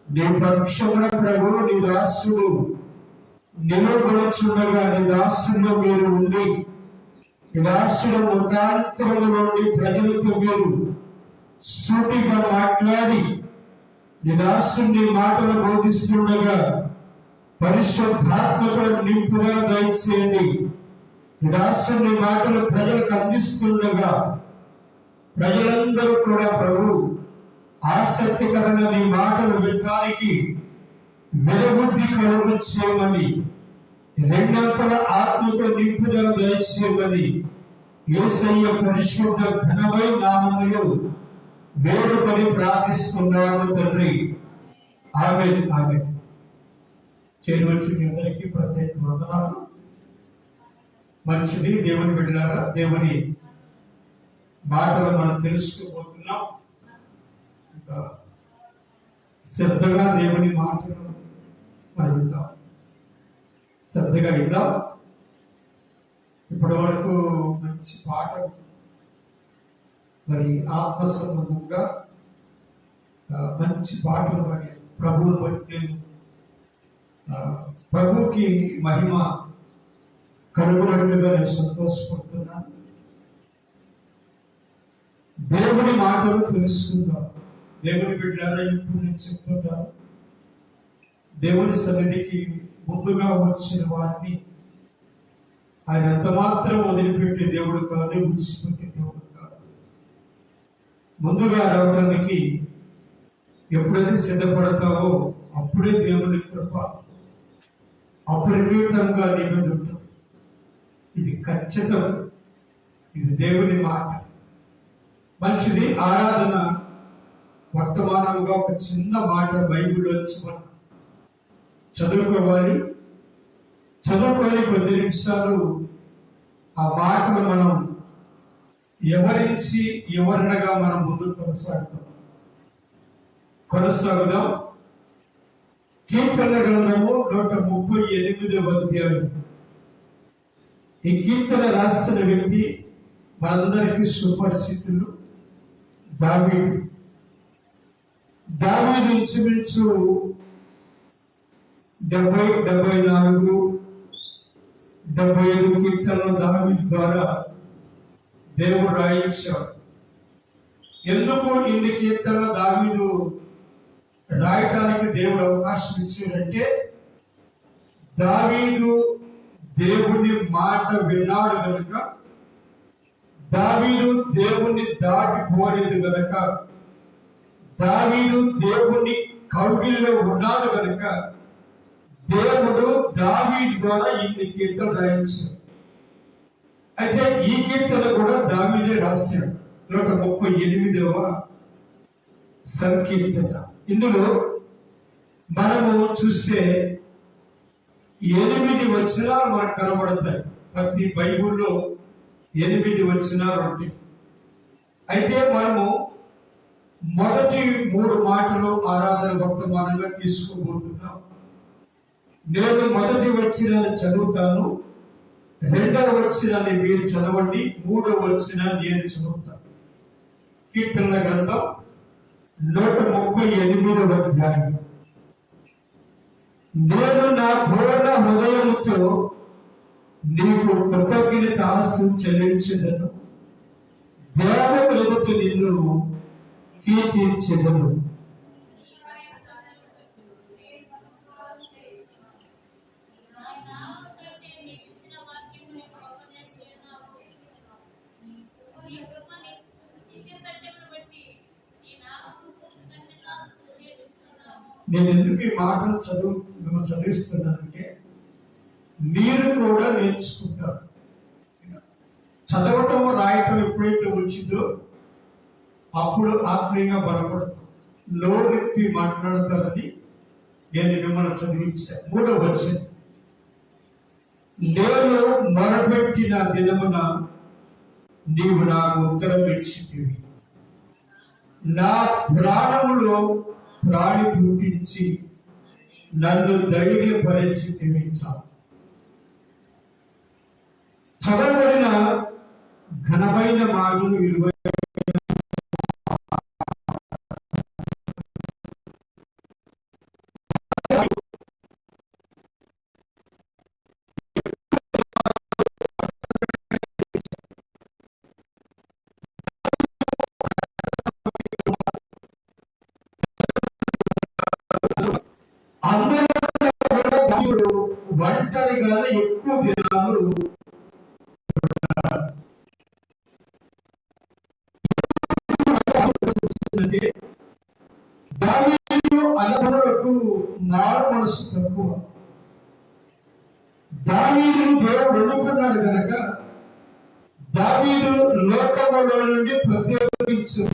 నీ పక్షమున ప్రభు నీ దాసుడు నిలబడుచుండగా నీ దాసుల్లో మీరు ఉండి నీ దాసుల ముఖాంతరము నుండి ప్రజలతో మీరు సూటిగా మాట్లాడి నీ దాసుని మాటలు బోధిస్తుండగా పరిశుద్ధాత్మతో నింపుగా దయచేయండి. నీ దాసుని మాటలు ప్రజలకు అందిస్తుండగా ప్రజలందరూ కూడా ప్రభు ఆసక్తికరంగా నీ మాటలు వినడానికి విరబుద్ధి కలుగు చేయమని, రెండంతల ఆత్మతో నింపుదల దయచేయమని యేసయ్య పరిశుద్ధ ఘనమైన నామములో వేడుకొని ప్రార్థిస్తున్నాము తండ్రి. ఆమేన్. ఆమేన్. చేరవలసిన మీ అందరికీ ప్రత్యేక వందనాలు. మంచిది దేవుని బిడ్డలారా, దేవుని మాటలు మనం తెలుసుకోబోతున్నాం. ఇంకా శ్రద్ధగా దేవుని మాటలు మనం విందాం, శ్రద్ధగా విందాం. ఇప్పటి వరకు మంచి పాట, మరి ఆత్మ సంబంధంగా మంచి పాటలు మరి ప్రభువుని బట్టి ప్రభువుకి మహిమ కలుగునట్లుగా నేను సంతోషపడుతున్నాను. దేవుని మాటలు తెలుసుకుందాం. దేవుని బిడ్డలారా, ఇప్పుడు నేను చెప్తుంటాను, దేవుని సన్నిధికి ముందుగా వచ్చిన వారిని ఆయన ఎంత మాత్రం వదిలిపెట్టే దేవుడు కాదు, విడిచిపెట్టే దేవుడు కాదు. ముందుగా రావడానికి ఎప్పుడైతే సిద్ధపడతావో అప్పుడే దేవుని కృప అపరిమితంగా నీ మీద ఉంటుంది. ఇది ఖచ్చితం, ఇది దేవుని మాట. మంచిది. ఆరాధన వర్తమానంగా ఒక చిన్న మాట బైబిల్లో మనం చదువుకోవాలి. చదువుకొని కొద్ది నిమిషాలు ఆ మాటను మనం ఎవరించి వివరణగా మనం ముందుకు కొనసాగుదాం. కీర్తన గ్రంథము 138వ అధ్యాయం. ఈ కీర్తన రాసిన వ్యక్తి మనందరికీ సుపరిచితులు దావీదు. దావీదు ఇంచుమించు 74, 75 కీర్తనలు దావీదు ద్వారా దేవుడు రాయించాడు. ఎందుకు ఇన్ని కీర్తనలు దావీదు రాయటానికి దేవుడు అవకాశం ఇచ్చాడంటే, దావీదు దేవుని మాట విన్నాడు గనుక, దావీదు దేవుణ్ణి దాటిపోలేదు గనుక, దావీదు దేవుని కౌగిలిలో ఉన్నాడు గనుక దేవుడు దావీదు ద్వారా ఇన్ని కీర్తనలు రాయించాడు. అయితే ఈ కీర్తన కూడా దావీదే రాశాడు. 138వ సంకీర్తన. ఇందులో మనము చూస్తే 8 వచనాలు మనకు కనబడతాయి. ప్రతి బైబుల్లో 8 వచనాలు ఉంటాయి. అయితే మనము మొదటి 3 మాటలు ఆరాధన వర్తమానంగా తీసుకోబోతున్నాం. నేను మొదటి వచనాన్ని చదువుతాను, 2వ వచనాన్ని మీరు చదవండి, 3వ వచనాన్ని నేను చదువుతాను. కీర్తనల గ్రంథం 138వ అధ్యాయం. నేను నా పూర్ణ హృదయంతో నీకు కృతజ్ఞతాస్తులు చెల్లించెదను, దేవతల ఎదుట నిన్ను కీర్తించెదను. నేను ఎందుకు ఈ మాటలు చదివిస్తున్నానంటే, మీరు కూడా నేర్చుకుంటారు. చదవటం రాయటం ఎప్పుడైతే వచ్చిందో అప్పుడు ఆత్మీయంగా బలపడుతుంది, లోరెత్తి మాట్లాడతారని నేను మిమ్మల్ని చదివించాను. 3వ వచనం. నేను మొరపెట్టిన దినమున నీవు నాకు ఉత్తరం ఇచ్చితివి, నా ప్రాణములో ప్రాణి పుట్టించి నన్ను ధైర్యపరిచితివి. చదవబడిన ఘనమైన మాటలు 20 దేవుడు ఎన్నుకున్నాడు కనుక దావీదు లోకములో నుండి ప్రత్యేకించు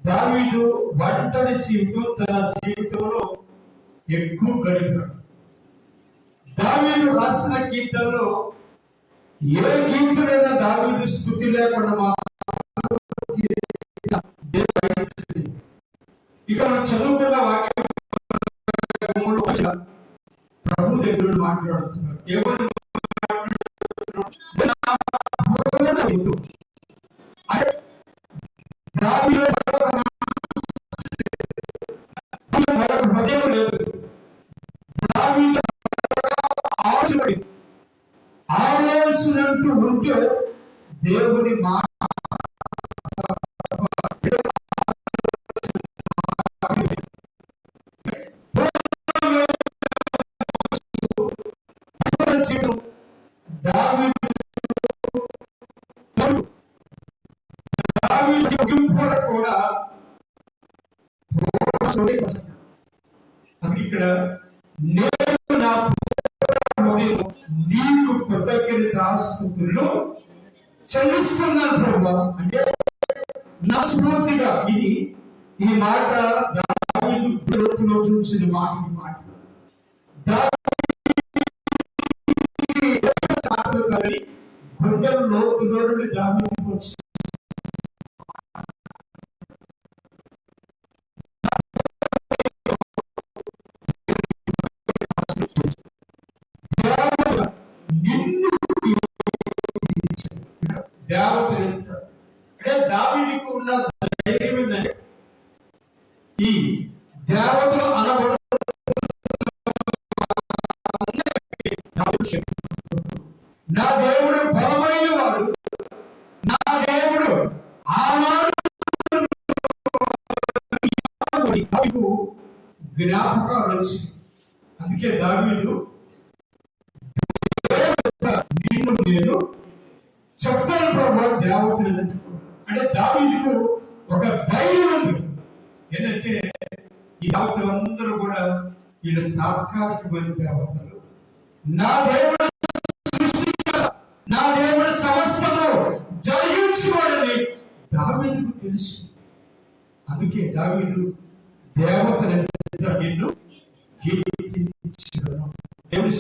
దావీదు ఒంటరి జీవితం తన జీవితంలో ఎక్కువ గడిపాడు. దావీదు రాసిన గీతల్లో ఏ గీతుడైనా దావీదు స్తుతి లేకుండా ఇక మనం చదువుకున్న వాక్యం ప్రభు దగ్గర మాట్లాడుతున్నారు. ఏమని హృదయం లేదు, ఆలోచనంటూ ఉంటే దేవుని మాట కూడా అది ఇక్కడ నేను నా నీకు కృతజ్ఞతాస్తుతులు చెల్లిస్తున్నాను ప్రభు అంటే నా స్ఫూర్తిగా ఈ మాట దావీదు చూసిన మాట గుండెల లోతులో నుండి దావీదుకు వచ్చి దావీదుకు ఉన్న ధైర్యం ఏంటంటే ఈ దేవతలు అనబడ నా దేవుడు బలమైన వాడు, నా దేవుడు ఆనాడు జ్ఞాపకాలు వచ్చి అందుకే దావీదు నేను చెప్తాను ప్రభు దేవతలు అంటే దావీదుకు ఒక ధైర్యం ఉంది. ఏంటంటే ఈ దేవతలందరూ కూడా వీళ్ళు తాత్కాలికమైన దేవతలు, నా దేవుడు నా దేవుడు సమస్తము జరిగించుకోవాలని దావీదుకు తెలుసు. అందుకే దావీదు దేవతను నిన్ను కీర్తించును. దేవుని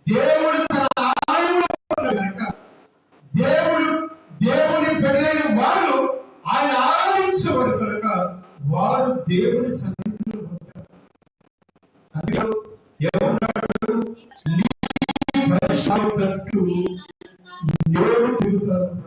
దేవుడు తన ఆలయంలో దేవుని బిడ్డలైన వారు ఆయన ఆరాధించేవాడు కనుక వారు దేవుని సన్నిధిలో ఉంటారు. అందుకే ఏమన్నాడు, నీ పరిశుద్ధతకు నేను తిరుగుతాను.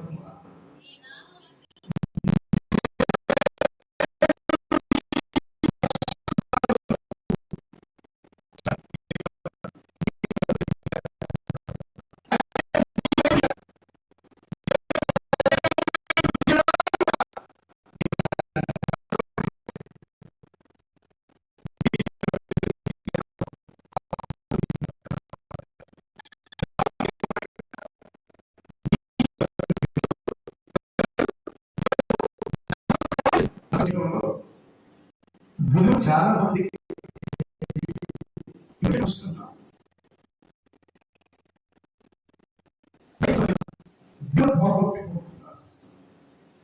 చాలా మంది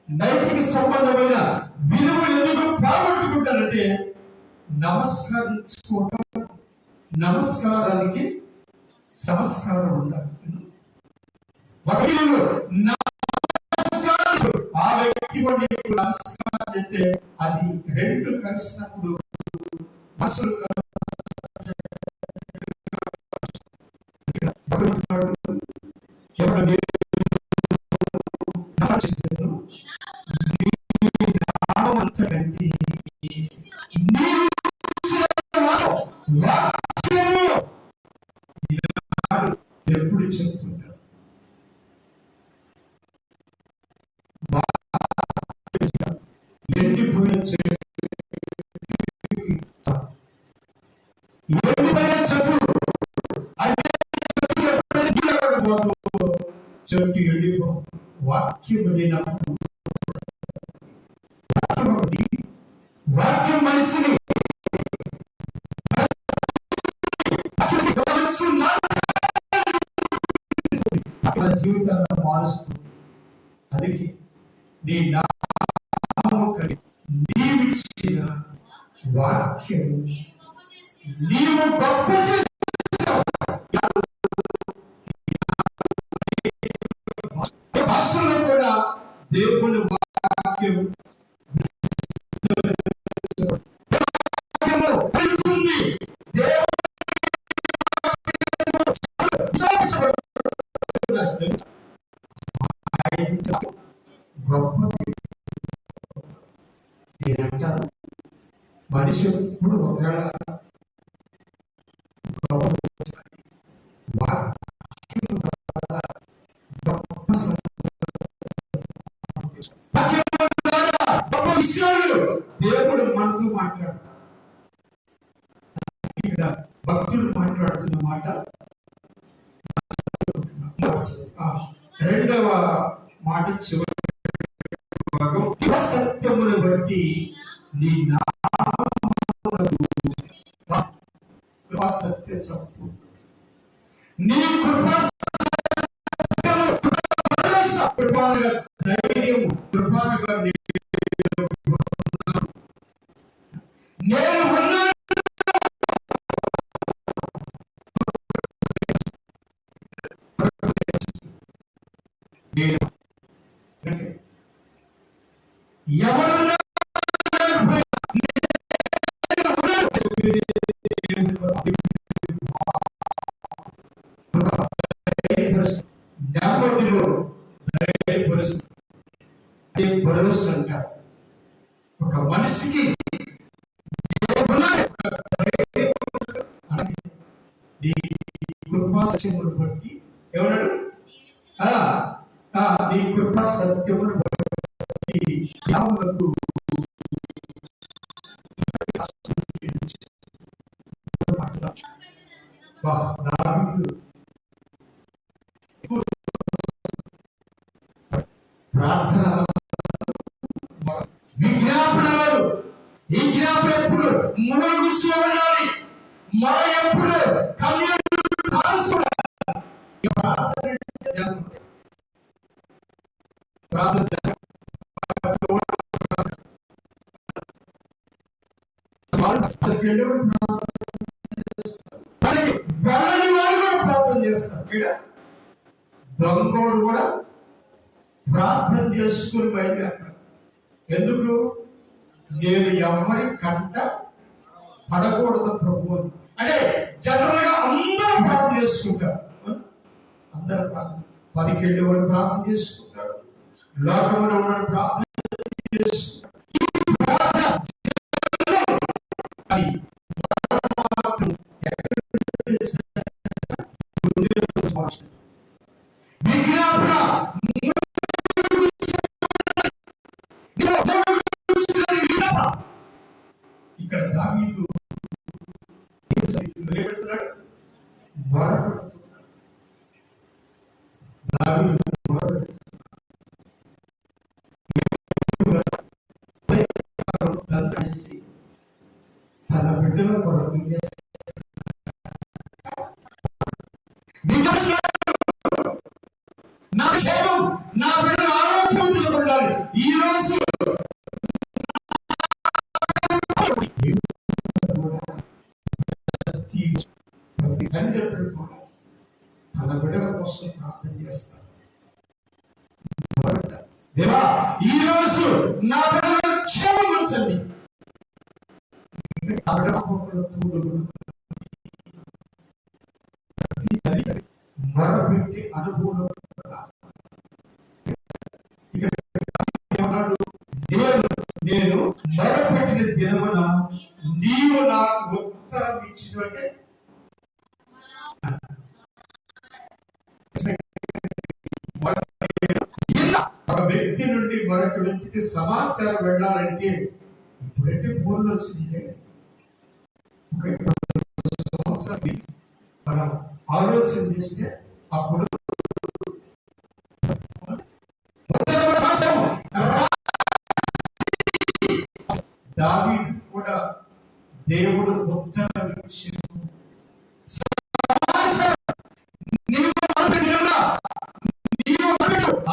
నైతిక సంబంధమైన విలువలు ఎందుకు పోగొట్టుకుంటారంటే నమస్కరించుకోవటం, నమస్కారానికి సంస్కారం ఉండాలి. ఒక నమస్కారం, ఆ వ్యక్తి కూడా నమస్కారం అంటే అది రెండు కలిసినప్పుడు మనసులు ఎప్పుడు చెప్తుంటారు ఎండిపోయిన చెట్టు ఎండిపో వాక్యం వెళ్ళినప్పుడు వాక్యం మనిషిని జీవితాన్ని మారుస్తుంది. అది నీ నీవిచ్చిన వాక్యం నీవు గొప్ప భాషలో కూడా దేవుని వాక్యం నేనంటాను మనిషి ఎప్పుడు ఒకవేళ విషయాలు దేవుడు మనతో మాట్లాడతాడు. ఇక్కడ భక్తులు మాట్లాడుతున్న మాట రెండవ మాట చివరి సత్యమును బట్టి నీ సత్య సంపూర్ణ నీ కృపాలుగా ధైర్యము కృపాలుగా నేను ఎవరున్నా భరోసా అంటారు. ఒక మనిషికి కృపా సత్యమును బట్టి ఏమన్నాడు? నీ కృపా సత్యమును బట్టి ప్రార్థన విజ్ఞాపనలు ఈ జ్ఞాపన ఎప్పుడు మూడు చూడాలి మన ఎప్పుడు ప్రార్థన చేస్తారు. దొంగోడు కూడా ప్రార్థన చేసుకుని బయలుదేరుతాడు. ఎందుకు? నేను ఎవరి కంట పడకూడదు ప్రభు అంటే జనరల్ గా అందరూ ప్రార్థన చేసుకుంటారు. అందరూ ప్రార్థన 10కి వెళ్ళేవాడు ప్రార్థన చేసుకుంటాడు, లోకంలో ఉన్న ప్రార్థన చేసుకుంటాడు. ఇక్కడ దావీదు పెడుతున్నాడు, తన బిడ్డల కొరకు నా క్షేమం నా బిడ్డల ఆరోగ్యవంతులు ఉండాలి. ఈ రోజు ప్రతి తల్లిదండ్రులు కూడా బిడ్డల కోసం ప్రార్థన చేస్తాను. దేవా ఈరోజు నా బిడ్డల క్షేమం ఉంచండి. ఆ బిడ్డల మొరపెట్టి అనుభవం నేను మొరపెట్టిన దినమున నీవు నాకు ఉత్తరం ఇచ్చినట్టే ఒక వ్యక్తి నుండి మరొక వ్యక్తికి సమాచారం వెళ్ళాలంటే ఇప్పుడైతే ఫోన్లు వచ్చింది. మనం ఆలోచన చేస్తే అప్పుడు దావీదు కూడా దేవుడు ఉత్తరం ఇచ్చింది.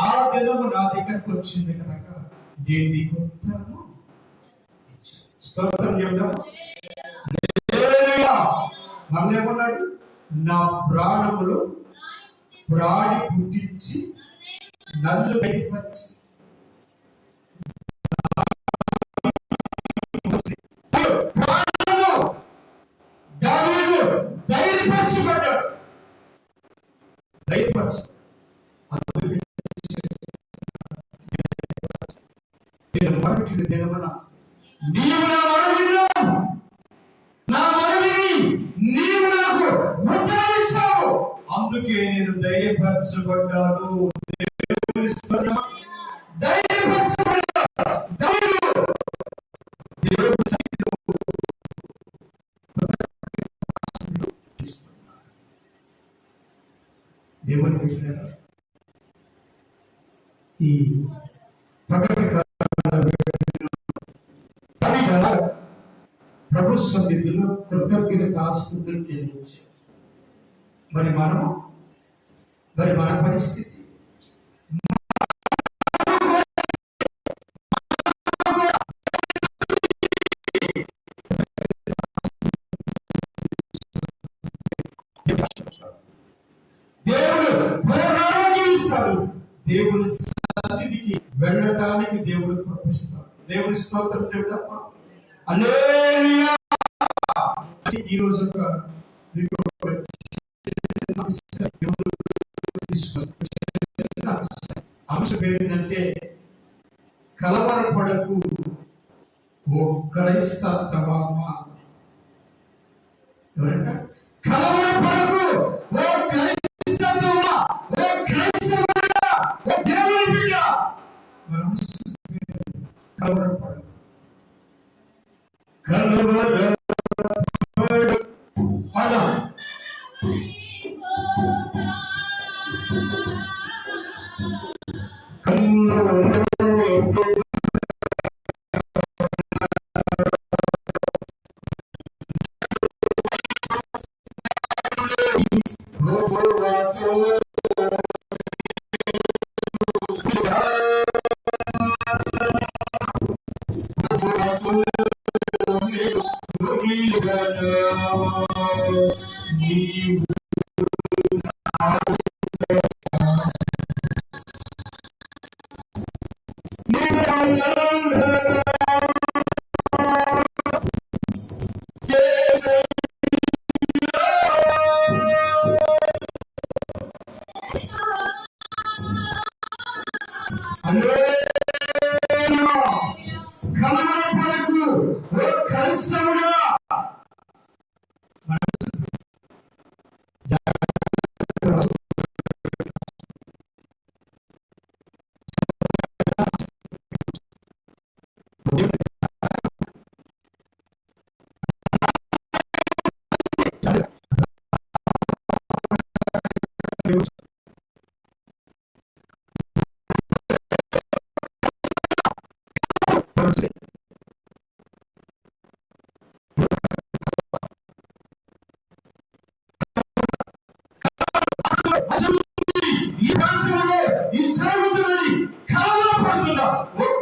ఆ దినము నా దగ్గరకు వచ్చింది కనుక నేను నీకు ఉత్తరము స్తోత్రం చెప్తాము. మళ్ళీ ఏమన్నాడు? నా ప్రాణములు ప్రాణి పుట్టించి నన్ను బయటపరిచి ధైర్యపరచబడ్డాడు. ధైర్యపరచు నేను మొరటిన దినమున నీవు నా మొరవిన్నావు, నా మొరవిని నీవు నాకు ఉత్తరం ఇచ్చావు. అందుకే నేను ధైర్యపరచబడ్డాను. దేవుని బిడ్డలారా, ఈ ప్రభు సన్నిధిలో కృతజ్ఞతాస్తుతులు చెల్లించారు. మరి మన పరిస్థితి దేవుడు పూర్ణారోగ్యం ఇస్తాడు. దేవుని సన్నిధికి వెళ్ళటానికి దేవుడు పంపిస్తాడు. దేవుని స్తోత్రం చెప్తాం. హల్లెలూయా. ఈ రోజు అంశం ఏంటంటే కలవరపడకు ఓ క్రైస్తవమా. ఎవరంట? కలవరపడకు ఓ క్రైస్తవమా, ఓ క్రైస్తవుడా, ఓ దేవుని బిడ్డ. కలవరపడకు, కలవరపడకు.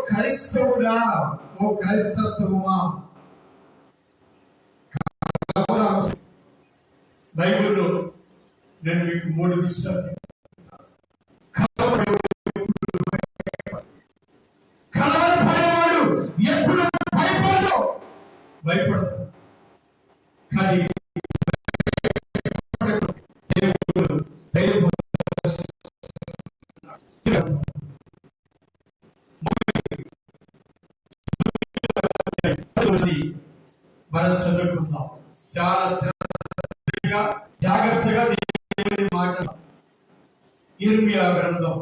క్రైస్తవుడా, ఓ క్రైస్తవమా. బైబిల్లో నేను మీకు 3 విషయాలు చెప్తాను. కలవరపడేవాడు ఎప్పుడు భయపడదు. కానీ దేవుడు ధైర్యం మనం చదువుకుందాం. చాలా శ్రద్ధగా జాగ్రత్తగా దేవుని మాట. ఇర్మియా గ్రంథం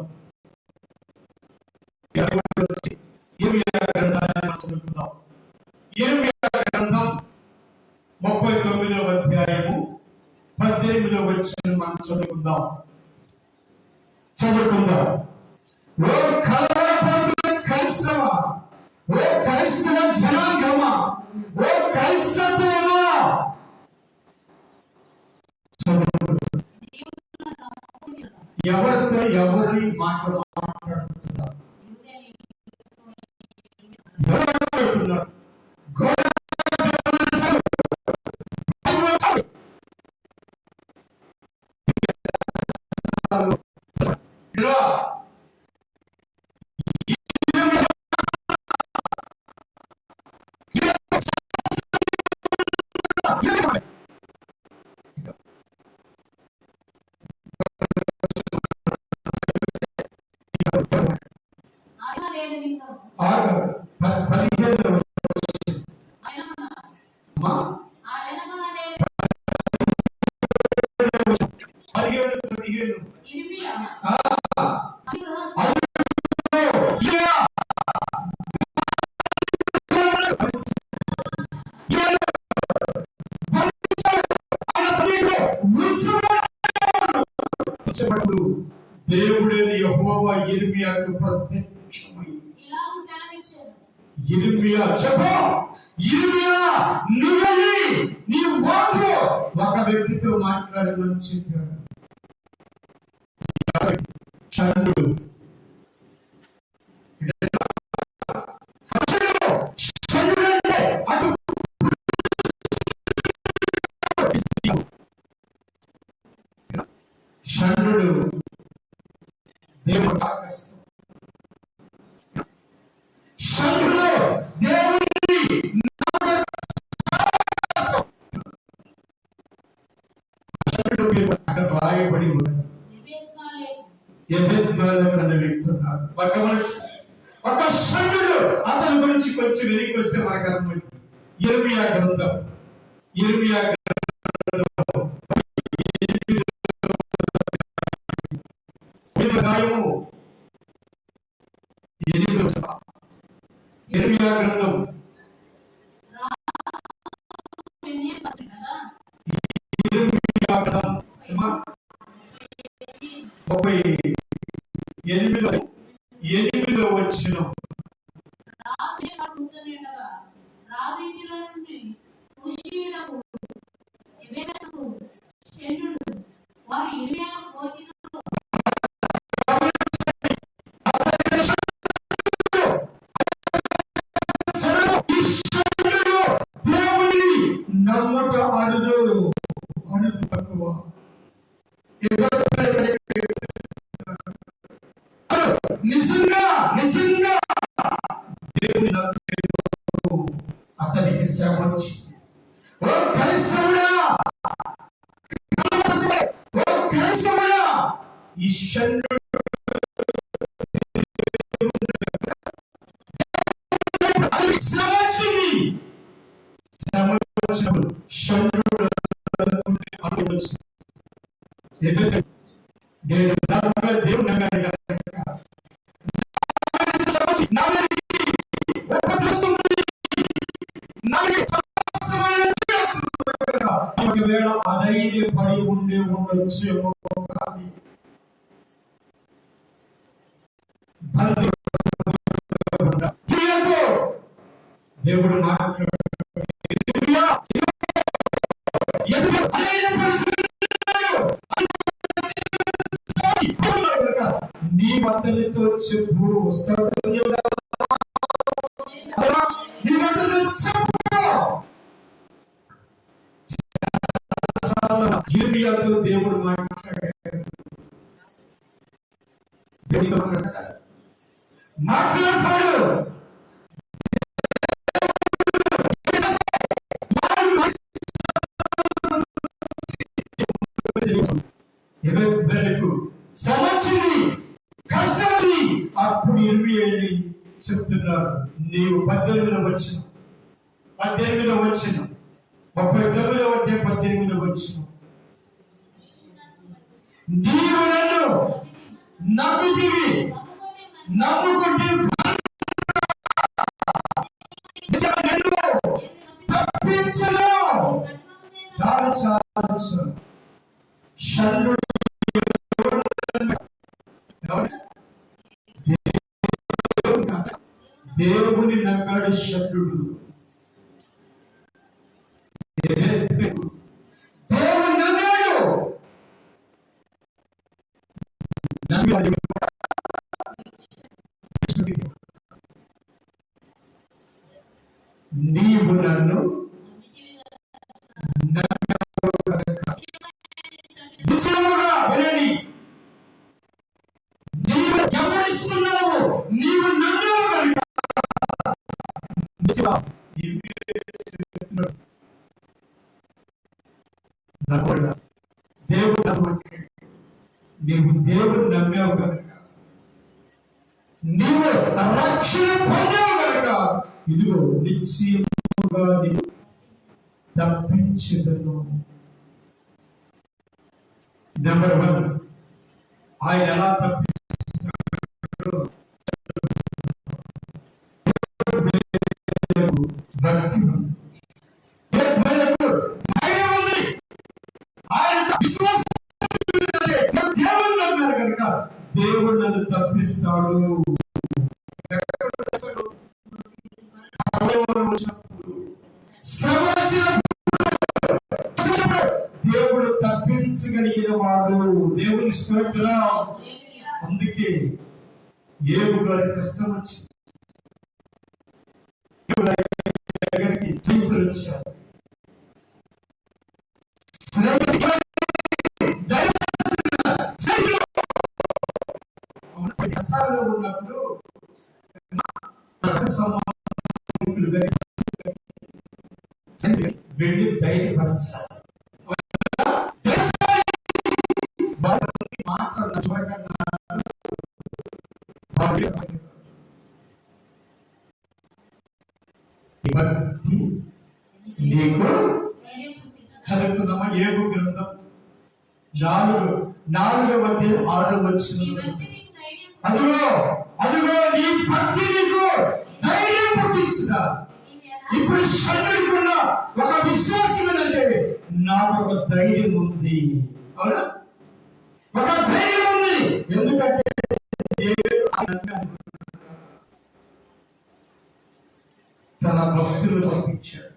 ఇర్మియా గ్రంథాన్ని చదువుకుందాం. ఇర్మియా గ్రంథం 39వ అధ్యాయము 18వ వచనం మనం చదువుకుందాం. ఓ కలవరపడుతున్న క్రైస్తవా, ఓ క్రైస్తవ జనాంగమా, ఓ క్రైస్తవమా, ఎవరితో ఎవరి మాటలు మాట్లాడుతున్నారు? దేవుడే యెహోవా ఇర్మియాకు ప్రత్యక్షమై ఇర్మియా చెప్పు, ఇర్మియా నువ్వు నీ వాకు ఒక వ్యక్తితో మాట్లాడమని చెప్పాడు. చంద్రుడు చంద్రుడు దేవుడు అక్కడ రాయబడి ఉన్నది. ఒక షండుడు అతని గురించి కొంచెం వెనక్కి వస్తే మనకు అర్థమైంది. ఇర్మియా గ్రంథం 8వ ఇర్మియా గ్రంథం 38వ వచనం. నమ్మట అరుదు, అరుదు తక్కువ. నిజంగా నిజంగా దేవుని అతనికి శ్రమ వచ్చింది. ఓ క్రైస్తవుడా, ఓ క్రైస్తవుడా, ఈ షండు శ్రమ వచ్చింది. శ్రమ వచ్చినప్పుడు షండు నేను దేవుడు అధైర్యపడి ఉండొచ్చు. దేవుడు మాట్లాడు, నీ మతలతో చెప్పు, నీ మతలతో చెప్పు. ఇర్మియాతో దేవుడు మాట్లాడు. మాట్లాడతాడు. సమస్యని కష్టమని అప్పుడు ఇర్మియా చెప్తున్నాడు. నీవు 18వ వచనం 39వ అధ్యాయం 18వ వచనం, నీవు నన్ను నమ్మితివి, నమ్ముకుంటే తప్పించను. చాలా చాలా షండు దేవుని నమ్మాడు శత్రుడు. దేవుని నమ్మాడు. నీవు నన్ను నిశ్చయముగా వినండి, నీవు గమనిస్తున్నావు, నీవు నమ్మావు కనుక దేవుడు నీవు దేవుడు నమ్మావు కనుక, నీవు రక్షణ పొందావు కనుక ఇదిగో నిశ్చయముగా నీవు తప్పించుదను. నెంబర్ 1, ఆయన ఎలా తప్పిస్తాడు? భక్తి ఉంది, ధైర్యం ఉంది, ఆయన విశ్వాసం. దేవుడు నమ్మారు కనుక దేవుడు నన్ను తప్పిస్తాడు. దేవుడు తప్పించగలిగిన వాడు. దేవుని స్తోత్రం. అందుకే యోబు గారి కష్టం వచ్చింది, దగ్గరికి స్నేహితులు వచ్చారు. కష్టాల్లో ఉన్నప్పుడు వెళ్ళి ధైర్యపరచాలి. భక్తి నీకు చదువుకుందామా? యోబు గ్రంథం 4వ అధ్యాయం 6వ వచనం, అదిగో నీ భక్తి నీకు ధైర్యం పుట్టించిన. ఇప్పుడు శరీరకున్న ఒక విశ్వాసం ఏంటంటే నాకు ఒక ధైర్యం ఉంది. అవునా? ఒక ధైర్యం ఉంది. ఎందుకంటే తన భక్తులు పంపించాడు.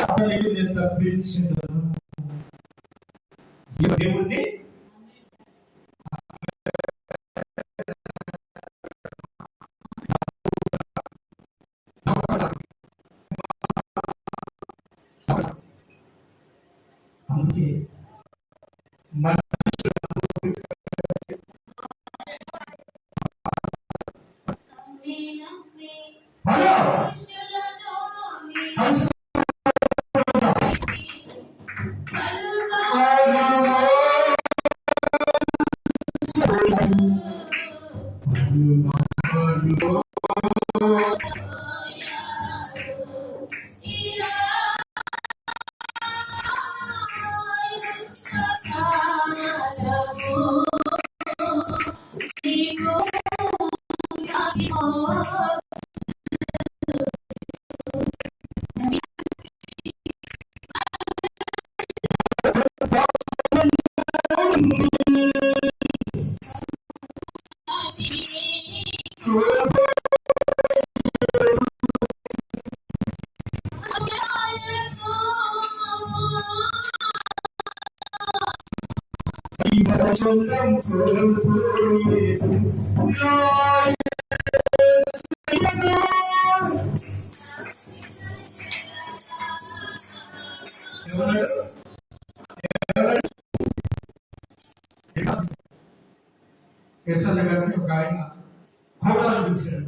అతనికి నేను తప్పించాను. దేవుణ్ణి అందుకే ఎస్ఎల్ గారిని ఒక ఆయన కోటాలు పిలిచారు.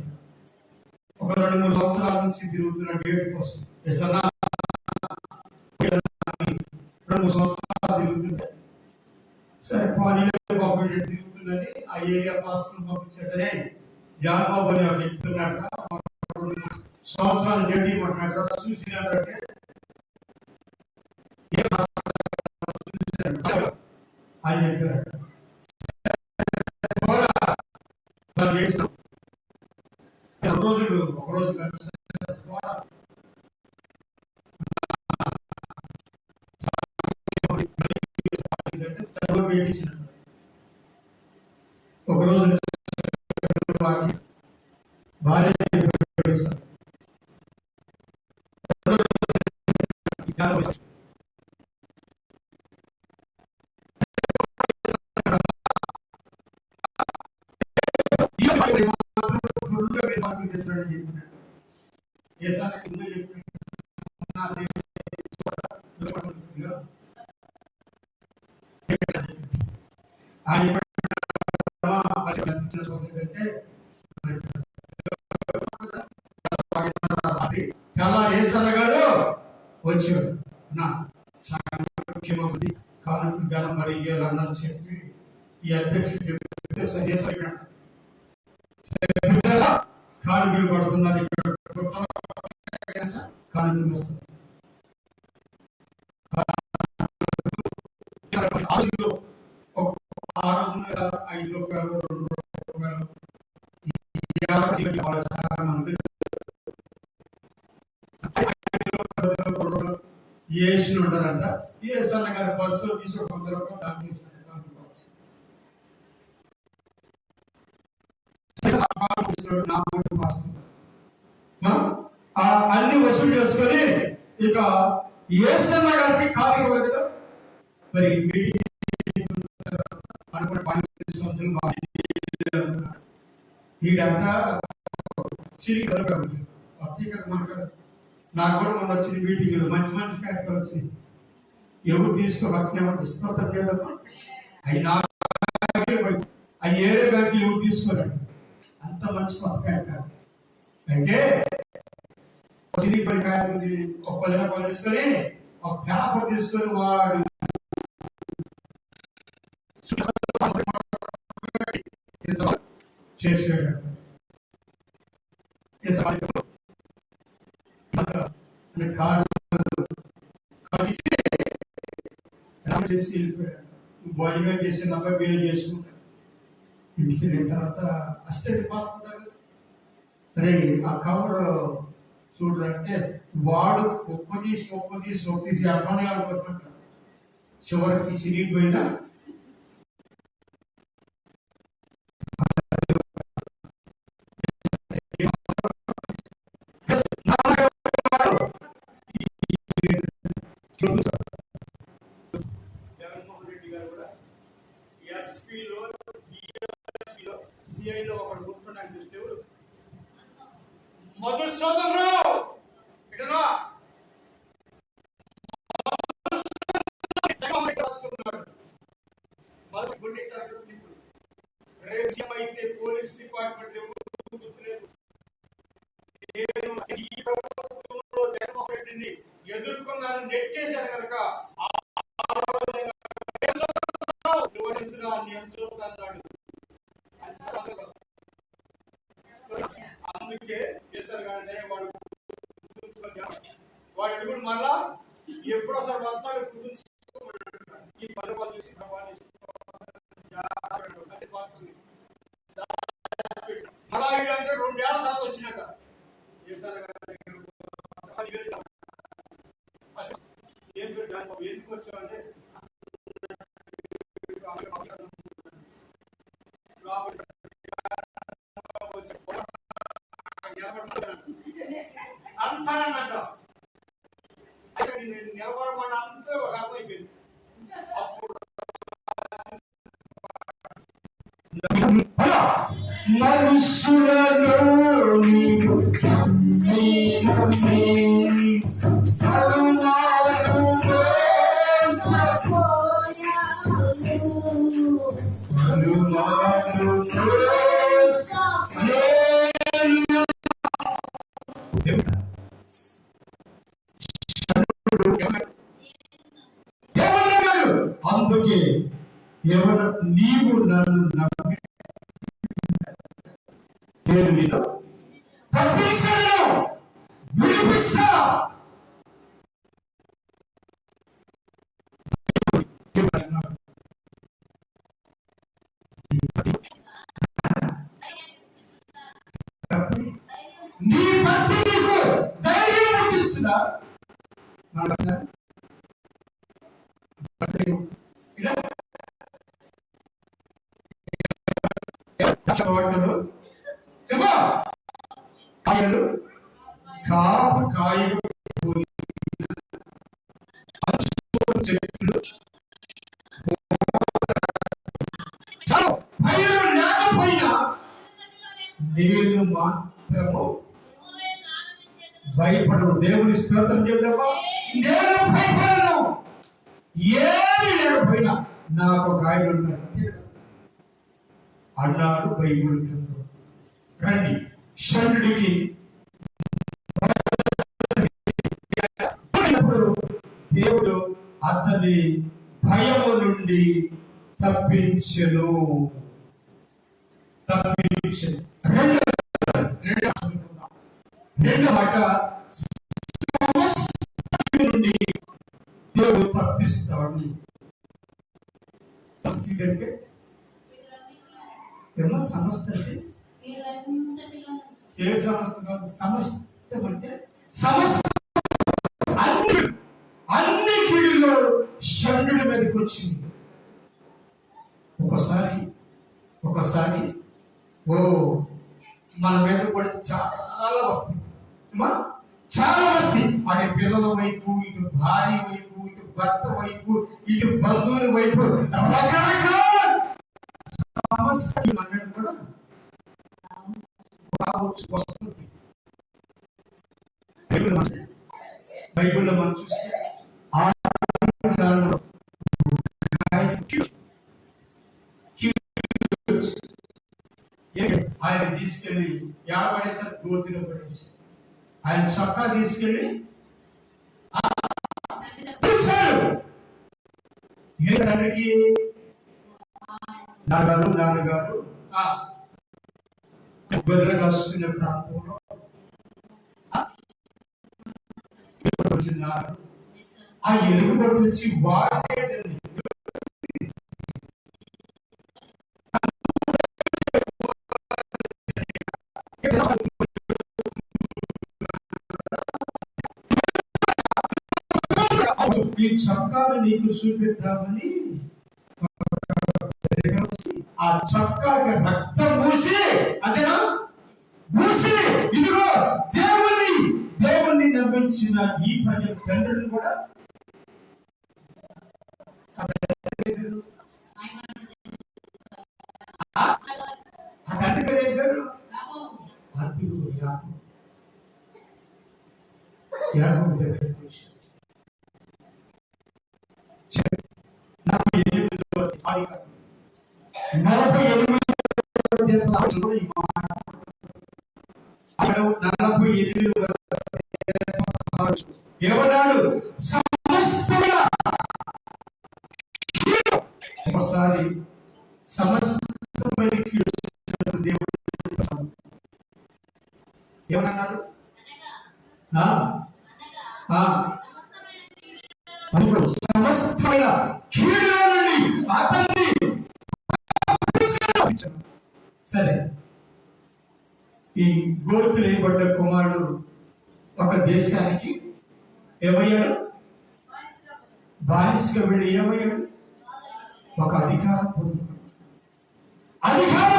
ఒక 2-3 సంవత్సరాల నుంచి తిరుగుతున్న డేట్ కోసం ఎస్ఎల్ 2-3 సంవత్సరాలు తిరుగుతుంటే సరే పానీలో తిరుగుతుందని ఆ ఏరియా పాస్టర్ పంపించాడనే జానబాబు అని ఒక చెప్తున్నాడు. సంవత్సరాలు డేట్ ఇవ్వమంటున్నాడు. చూసినట్టే అని చెప్పారు. ఒక రోజు భార్య ఏసన్న గారు వచ్చారు. నా ముఖ్యమంత్రి కానుక జనం మరి అన్నని చెప్పి ఈ అధ్యక్షుడు చెప్తే కానుకలు పడుతున్నారు. ఇక్కడ కానుకలు వస్తుంది. 5 రూపాయలు 2 రూపాయలు వేసి ఉంటారంట. ఏసన్న గారి బస్సులో తీసుకు 100 రూపాయలు అన్ని వసూలు చేసుకొని ఇక ఏసన్న గారికి కారు కదా మరి ఈడంట చిరి నాకు కూడా మొన్న వచ్చిన మీటింగ్లో మంచి మంచి కార్యక్రమాలు వచ్చినాయి. ఎవరు తీసుకోవాలి ఇష్టం లేదమ్మా. అవి ఏరే బ్యాంకు ఎవరు తీసుకోరండి. అంత మంచి కొత్త కార్యక్రమం అయితే చిరిగిపోయిన కార్యక్రమం ఒక 10 రూపాయలు తీసుకొని ఒక పేపర్ తీసుకొని వాడు చేసాడు. చేసి వెళ్ళిపోయాడు. భోజనం చేసి 40 బిల్లు చేసుకుంటాడు. ఇంటికి వెళ్ళిన తర్వాత అసిస్టెంట్ పాసుకుంటారు. అరే ఆ కవర్ చూడంటే వాడు ఒప్పదీసి అర్థం అనుకుంటున్నాడు. చివరికి చిరిగిపోయినా జగన్మోహన్ రెడ్డి గారు కూడా ఎస్పీలో సిఐలో ఒకడు కూర్చున్నాడు. చూస్తే మధుసూదన్ రావు అయితే పోలీస్ డిపార్ట్మెంట్ జగన్మోహన్ రెడ్డిని ఎదుర్కొన్నారని నెట్టేశారు కనుక అందుకే చేశారు. కానీ వాడు ఇప్పుడు మళ్ళా ఎప్పుడు అసలు మొత్తాలు ఈ 10 రూపాయలు చూసి అలా అంటే 2 ఏళ్ల తర్వాత వచ్చినాక ఎందుకు వచ్చామంటే అంతానన్నట నిలబడమని అంతా ఒక అర్థం అయిపోయింది. అప్పుడు మనుషులను అందుకే ఎవరు నీవు నన్ను నమ్మి నేను నీలో తప్పించను, విడిపిస్తా. నీ భక్తి నీకు ధైర్యం పుట్టించిన కాయలు కాపు కాయలు చెట్లు చాలు భయం లేకపోయినా నేను మాత్రము భయపడను. దేవుని స్తోత్రం చెప్తామా? నేను భయపడను. ఏమి లేకపోయినా నాకు ఒక ఆయన ఉన్నాడు అన్నాడు బైబిల్ గ్రంథం. రండి, షండుడికి దేవుడు అతని భయము నుండి తప్పించెను. రెండో మాట నుండి దేవుడు తప్పిస్తాడు. ఏమో సమస్త అంటే ఏ సమస్త కాదు, సమస్తం అంటే సమస్త అన్ని కీడులో షండుడి మీదకి వచ్చింది. ఒకసారి మన మీద కూడా చాలా వస్తుంది, చాలా వస్తాయి. అటు పిల్లల వైపు, ఇటు భార్య వైపు, ఇటు భర్త వైపు, ఇటు బంధువుల వైపు రకరకాల సమస్య మన మీద కూడా వస్తుంది. బైబిల్లో మనం చూస్తే ఆయన తీసుకెళ్ళి పడేసారు, గోతిలో పడేసి ఆయన చొక్కా తీసుకెళ్ళి ఏడానికి నాన్నగారు గొర్రె కాసుకునే ప్రాంతంలో ఆ ఎలుగుబంటి నుంచి వాడేదండి. ఈ చొక్కాను నీకు చూపెట్టామని ఆ చొక్కాకి రక్తం మూసి, అదేనా మూసి, ఇదిగో దేవుణ్ణి నమ్మించిన ఈ పని తండ్రిని కూడా తండ్రి పేరు ఏం పేరు? యాకోబు దగ్గరికి వచ్చాడు. 48 ఏమన్నాడు? సమస్తముగా ఒకసారి సమస్తమైన దేవుడు ఏమన్నారు? సమస్తమైన కీడు నుండి అతన్ని. సరే, ఈ గోతులు వేయబడ్డ కుమారుడు ఒక దేశానికి ఏమయ్యాడు? బానిసగా వెళ్ళి ఏమయ్యాడు? ఒక అధికారం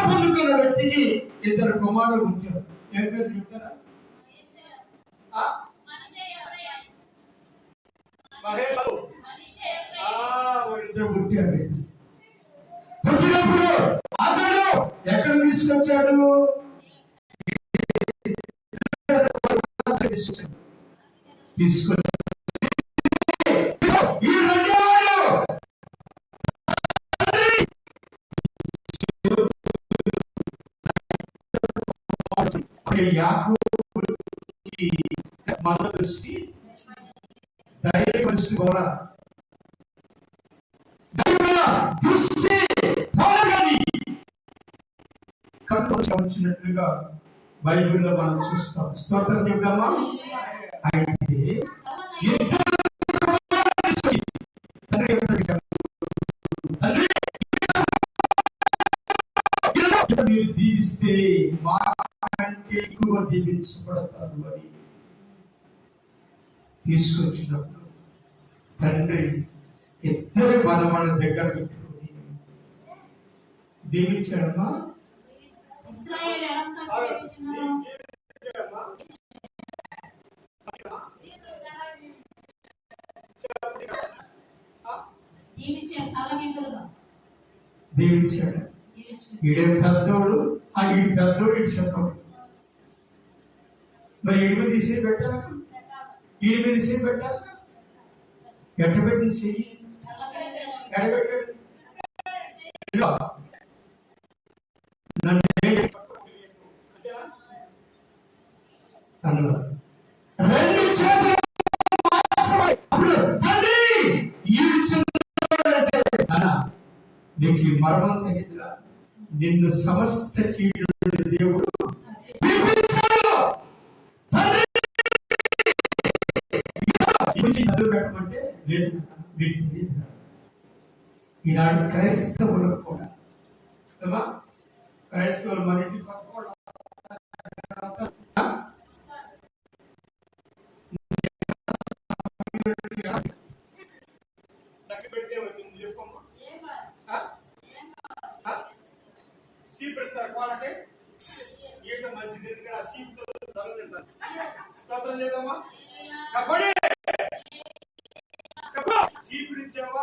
పొందుకున్న వ్యక్తికి 2 కుమారులు ఉంచారు. ఏం పేరు చెప్తారా? పుట్టినప్పుడు అతడు ఎక్కడ తీసుకొచ్చాడు? తీసుకొచ్చి ఈ రెండోవాడు యాకోబుకి మన దృష్టి ధైర్య మనిషి కూడా దృష్టి కళ్ళు వచ్చినట్లుగా బైబిల్లో మనం చూస్తాం. స్తోత్రం చెప్తామా? అయితే మీరు దీవిస్తే మా కంటే ఎక్కువ దీవించబడతారు అని తీసుకొచ్చినప్పుడు తండ్రి ఇద్దరు మనవాళ్ళ దగ్గర పెట్టుకుని దీవించాడమ్మా. దీవించాడు. ఈడే పెద్దోడు, ఆ ఈడు పెద్దోడు, ఇటు చెప్పడు. మరి ఈడి మీద తీసే పెట్టాలి, ఈడి మీద తీసే పెట్టాలి. ఎట్ట పెట్టింది చెయ్యి ఎడబెట్టాడు. నన్ను రెండు చేతులు నీకు ఈ మరణం తెలియదురా, నిన్ను సమస్త కీడు దేవుడు పెట్టమంటే లేదు, మీకు తెలియదు. ఈనాడు క్రైస్తవులకు కూడా క్రైస్తవులు మన ఇంటి పక్క కూడా పెడితే సీప్ పెడతారు వాళ్ళకి ఈత మంచిది, ఎందుకంటే ఆ సీప్ తింటారు. స్తోత్రం చేద్దామా? చెప్పండి, చెప్పు. సీప్ ఇచ్చావా?